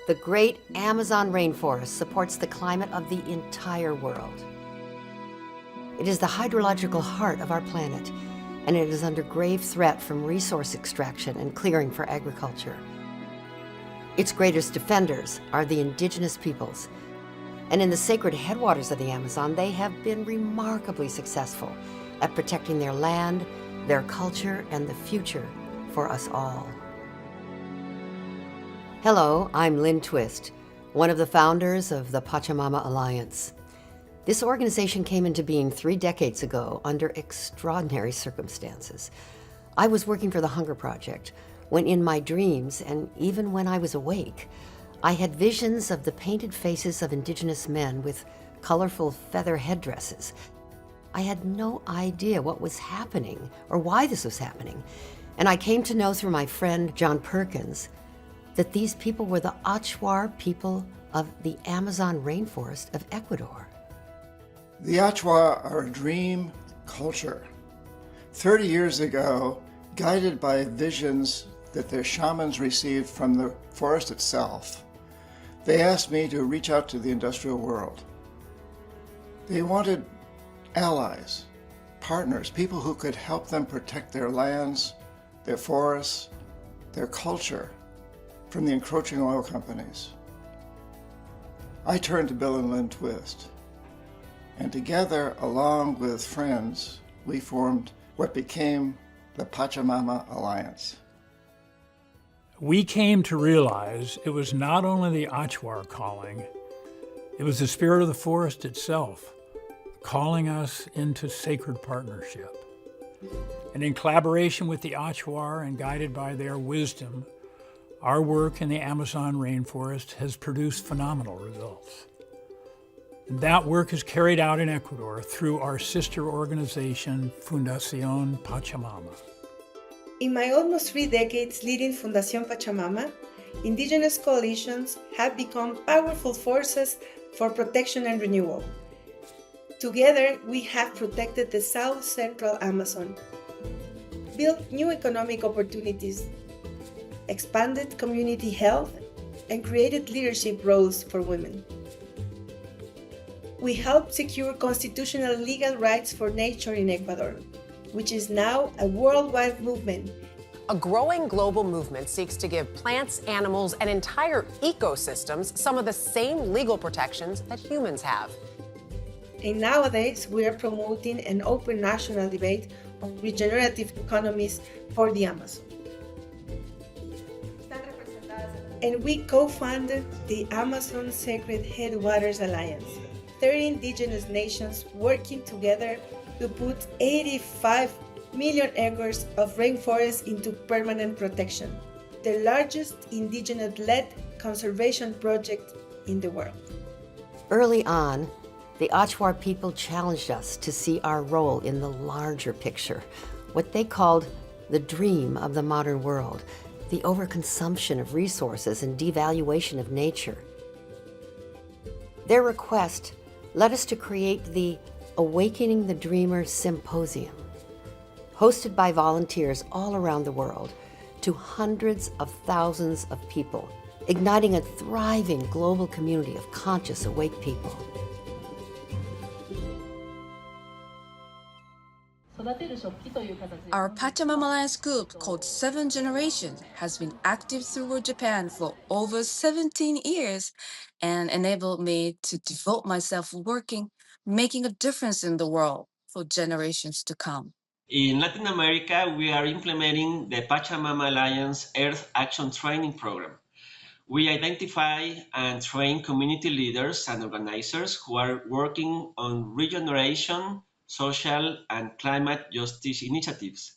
The great Amazon rainforest supports the climate of the entire world. It is the hydrological heart of our planet, and it is under grave threat from resource extraction and clearing for agriculture. Its greatest defenders are the indigenous peoples, and in the sacred headwaters of the Amazon, they have been remarkably successful at protecting their land, their culture, and the future for us all. Hello, I'm Lynn Twist, one of the founders of the Pachamama Alliance. This organization came into being 3 decades ago under extraordinary circumstances. I was working for the Hunger Project when in my dreams, and even when I was awake, I had visions of the painted faces of indigenous men with colorful feather headdresses. I had no idea what was happening or why this was happening, and I came to know through my friend John Perkins that these people were the Achuar people of the Amazon rainforest of Ecuador. The Achuar are a dream culture. 30 years ago, guided by visions that their shamans received from the forest itself, they asked me to reach out to the industrial world. They wanted allies, partners, people who could help them protect their lands, their forests, their culture from the encroaching oil companies. I turned to Bill and Lynn Twist, and together, along with friends, we formed what became the Pachamama Alliance. We came to realize it was not only the Achuar calling, it was the spirit of the forest itself calling us into sacred partnership. And in collaboration with the Achuar and guided by their wisdom, our work in the Amazon rainforest has produced phenomenal results. And that work is carried out in Ecuador through our sister organization, Fundación Pachamama. In my almost 3 decades leading Fundación Pachamama, indigenous coalitions have become powerful forces for protection and renewal. Together, we have protected the South Central Amazon, built new economic opportunities, expanded community health, and created leadership roles for women. We helped secure constitutional legal rights for nature in Ecuador, which is now a worldwide movement. A growing global movement seeks to give plants, animals, and entire ecosystems some of the same legal protections that humans have. And nowadays, we are promoting an open national debate on regenerative economies for the Amazon. And we co-founded the Amazon Sacred Headwaters Alliance, 30 indigenous nations working together to put 85 million acres of rainforest into permanent protection, the largest indigenous-led conservation project in the world. Early on, the Achuar people challenged us to see our role in the larger picture, what they called the dream of the modern world, the overconsumption of resources and devaluation of nature. Their request led us to create the Awakening the Dreamer Symposium, hosted by volunteers all around the world to hundreds of thousands of people, igniting a thriving global community of conscious, awake people. Our Pachamama Alliance group, called 7 Generations, has been active throughout Japan for over 17 years and enabled me to devote myself working, making a difference in the world for generations to come. In Latin America, we are implementing the Pachamama Alliance Earth Action Training Program. We identify and train community leaders and organizers who are working on regeneration, social, and climate justice initiatives.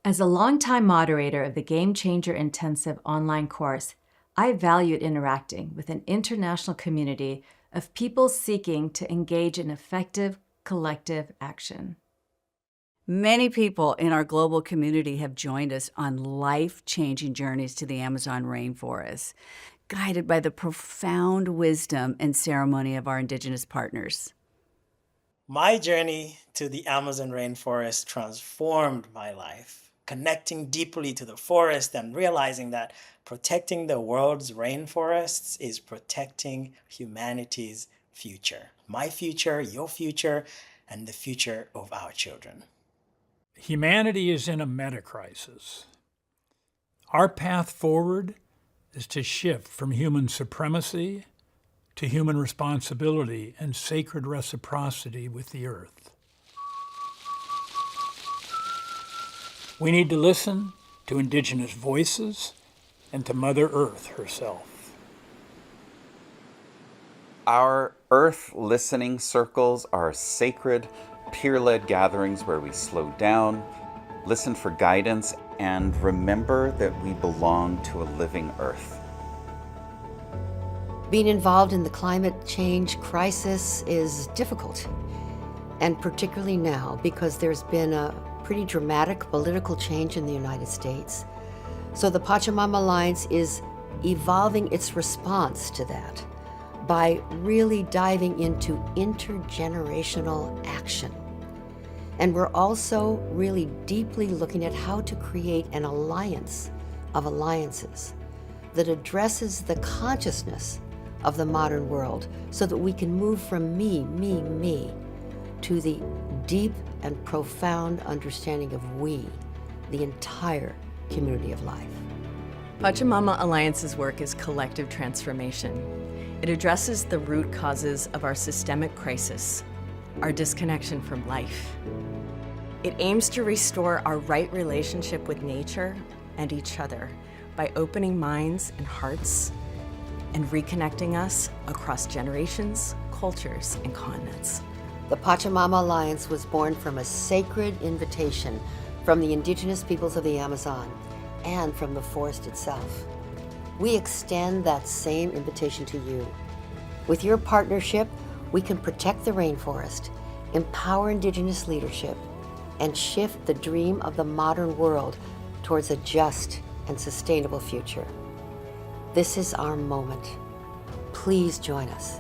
As a longtime moderator of the Game Changer Intensive online course, I valued interacting with an international community of people seeking to engage in effective collective action. Many people in our global community have joined us on life-changing journeys to the Amazon rainforest, guided by the profound wisdom and ceremony of our indigenous partners. My journey to the Amazon rainforest transformed my life. connecting deeply to the forest and realizing that protecting the world's rainforests is protecting humanity's future. My future, your future, and the future of our children. Humanity is in a meta-crisis. Our path forward is to shift from human supremacy to human responsibility and sacred reciprocity with the earth. We need to listen to indigenous voices and to Mother Earth herself. Our Earth listening circles are sacred, peer-led gatherings where we slow down, listen for guidance, and remember that we belong to a living Earth. Being involved in the climate change crisis is difficult, and particularly now because there's been a pretty dramatic political change in the United States. So the Pachamama Alliance is evolving its response to that by really diving into intergenerational action. And we're also really deeply looking at how to create an alliance of alliances that addresses the consciousness of the modern world so that we can move from me, to the deep and profound understanding of we, the entire community of life. Pachamama Alliance's work is collective transformation. It addresses the root causes of our systemic crisis, our disconnection from life. It aims to restore our right relationship with nature and each other by opening minds and hearts and reconnecting us across generations, cultures, and continents. The Pachamama Alliance was born from a sacred invitation from the indigenous peoples of the Amazon and from the forest itself. We extend that same invitation to you. With your partnership, we can protect the rainforest, empower indigenous leadership, and shift the dream of the modern world towards a just and sustainable future. This is our moment. Please join us.